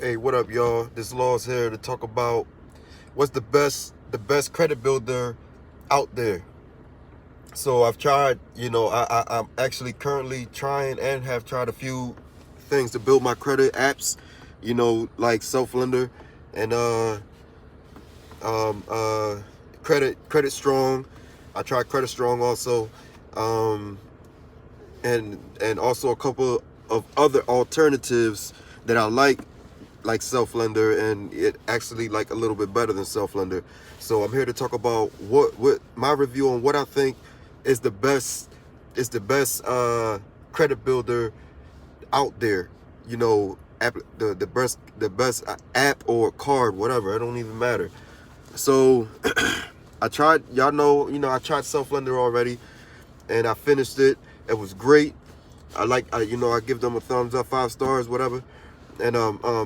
Hey, what up, y'all? This Law's here to talk about what's the best credit builder out there. So I've tried, I'm actually currently trying and have tried a few things to build my credit apps, like Self Lender and um, uh, Credit Strong. I tried Credit Strong also, um, and also a couple of other alternatives that I like Self Lender, and it actually like a little bit better than Self Lender. So I'm here to talk about what my review on what I think is the best credit builder out there. The best app or card, whatever. It don't even matter. So I tried. Y'all know, I tried Self Lender already, and I finished it. It was great. I give them a thumbs up, 5 stars, whatever. And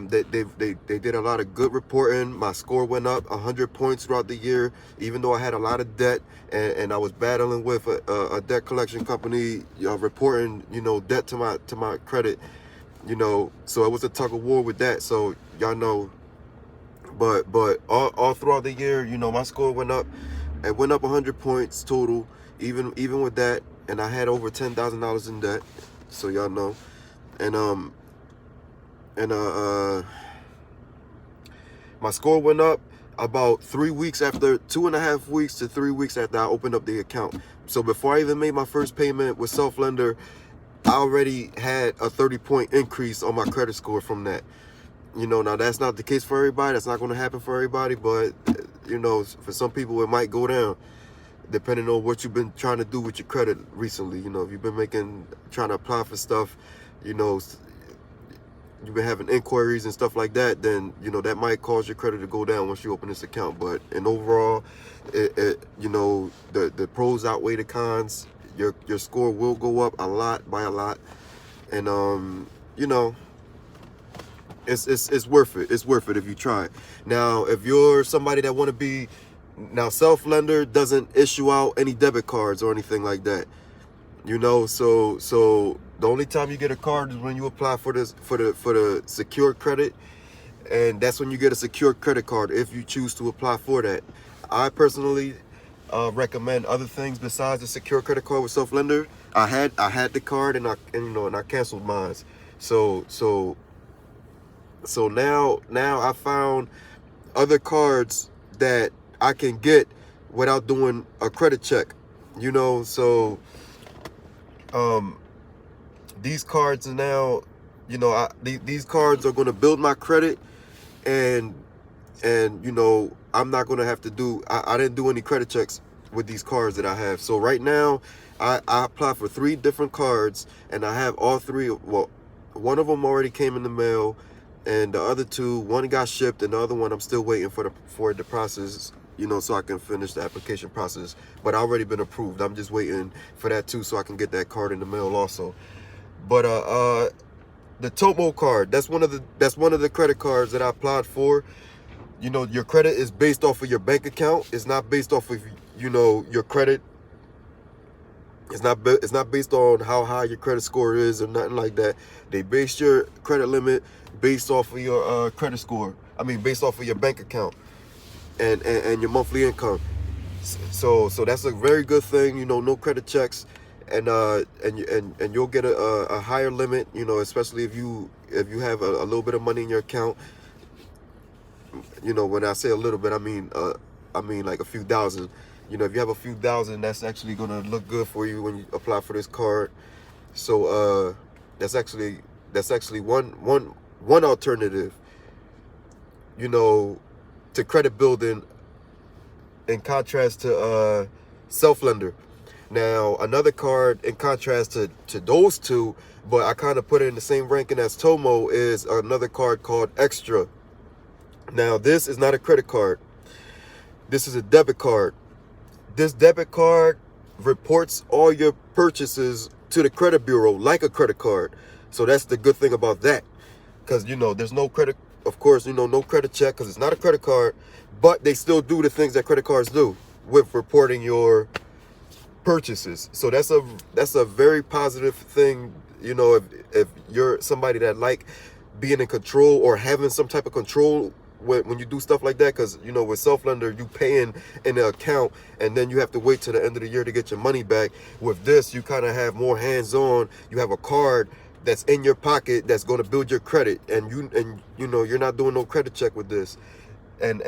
they did a lot of good reporting. My score went up 100 points throughout the year, even though I had a lot of debt, and I was battling with a debt collection company, reporting debt to my credit. So it was a tug of war with that. So y'all know, but all throughout the year, my score went up. It went up 100 points total, even with that, and I had over $10,000 in debt. So y'all know, and and my score went up about 3 weeks after, 2.5 weeks to 3 weeks after I opened up the account. So before I even made my first payment with Self Lender, I already had a 30-point increase on my credit score from that. Now that's not the case for everybody. That's not going to happen for everybody, but for some people it might go down depending on what you've been trying to do with your credit recently. If you've been trying to apply for stuff, you know, you've been having inquiries and stuff like that, then that might cause your credit to go down once you open this account. But in overall, the pros outweigh the cons. Your score will go up a lot, by a lot, and it's worth it. It's worth it if you try it. Now, if you're somebody that want to be, now Self Lender doesn't issue out any debit cards or anything like that. So the only time you get a card is when you apply for the secure credit, and that's when you get a secure credit card if you choose to apply for that. I personally recommend other things besides the secure credit card with Self Lender. I had the card, and I canceled mine. So so so now I found other cards that I can get without doing a credit check. So um these cards are now, these cards are going to build my credit, and I'm not going to have to do, I didn't do any credit checks with these cards that I have. So right now I applied for 3 different cards, and I have all 3. Well, one of them already came in the mail, and the other 2, one got shipped, and the other one I'm still waiting for the process, so I can finish the application process. But I already been approved. I'm just waiting for that too, so I can get that card in the mail also. But the Tomo card, that's one of the credit cards that I applied for. Your credit is based off of your bank account. It's not based off of your credit. It's not based on how high your credit score is or nothing like that. They base your credit limit based off of your credit score. I mean, based off of your bank account and your monthly income. So that's a very good thing. No credit checks, and you'll get a higher limit. Especially if you have a little bit of money in your account. When I say a little bit, I mean like a few thousand. If you have a few thousand, that's actually gonna look good for you when you apply for this card. So that's actually one alternative, to credit building, in contrast to Self Lender. Now, another card in contrast to those two, but I kind of put it in the same ranking as Tomo, is another card called Extra. Now, this is not a credit card. This is a debit card. This debit card reports all your purchases to the credit bureau like a credit card. So that's the good thing about that. Because, there's no credit, of course, no credit check, because it's not a credit card. But they still do the things that credit cards do with reporting your purchases. So that's a very positive thing. If you're somebody that like being in control or having some type of control when you do stuff like that, because you know with self-lender you paying in the account and then you have to wait till the end of the year to get your money back. With this, you kind of have more hands-on. You have a card that's in your pocket that's going to build your credit, and you know you're not doing no credit check with this. And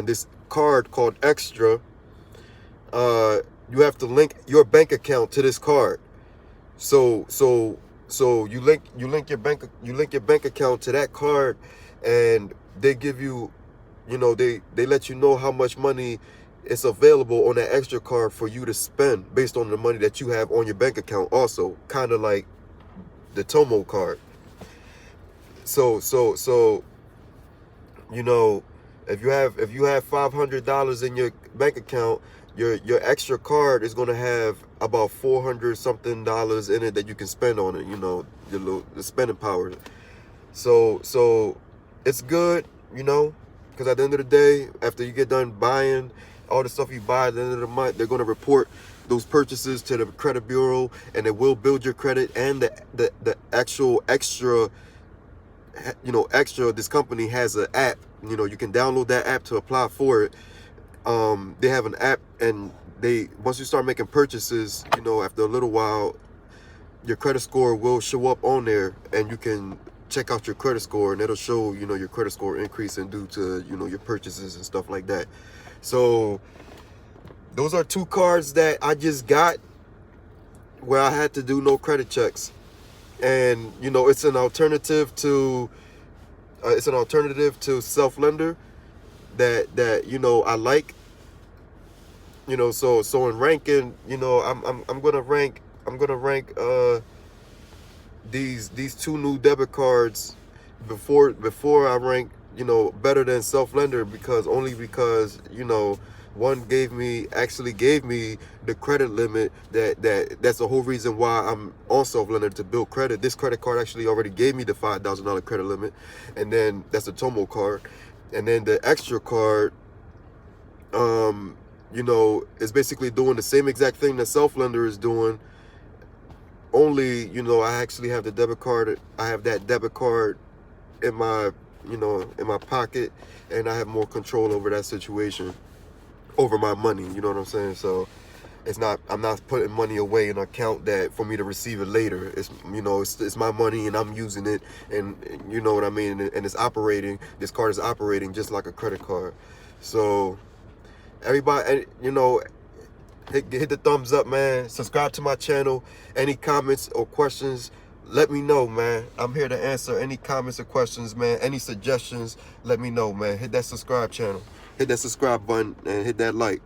this card called Extra, you have to link your bank account to this card. So you link your bank account to that card, and they give you, you know, they let you know how much money is available on that Extra card for you to spend based on the money that you have on your bank account. Also, kind of like the Tomo card. So you know, if you have $500 in your bank account, your Extra card is going to have about $400 something in it that you can spend on it, you know, the spending power. So it's good, you know, because at the end of the day, after you get done buying all the stuff you buy at the end of the month, they're going to report those purchases to the credit bureau, and it will build your credit. And the actual Extra, you know, Extra, this company has an app. You know, you can download that app to apply for it. They have an app, and once you start making purchases, you know, after a little while, your credit score will show up on there, and you can check out your credit score, and it'll show, you know, your credit score increasing due to, you know, your purchases and stuff like that. So those are two cards that I just got where I had to do no credit checks. And, you know, it's an alternative to self-lender that you know I like. You know, so in ranking, you know, I'm gonna rank these two new debit cards before I rank, you know, better than self-lender, because you know, one actually gave me the credit limit that's the whole reason why I'm on self-lender, to build credit. This credit card actually already gave me the $5,000 credit limit, and then that's the Tomo card. And then the Extra card, you know, is basically doing the same exact thing that self-lender is doing, only, you know, I actually have the debit card. I have that debit card in my, you know, in my pocket, and I have more control over that situation, over my money. You know what I'm saying? So I'm not putting money away in an account that for me to receive it later. It's, you know, it's my money, and I'm using it, and you know what I mean. And it's operating. This card is operating just like a credit card. So everybody, you know, hit the thumbs up, man. Subscribe to my channel. Any comments or questions, let me know, man. I'm here to answer any comments or questions, man. Any suggestions, let me know, man. Hit that subscribe channel. Hit that subscribe button and hit that like.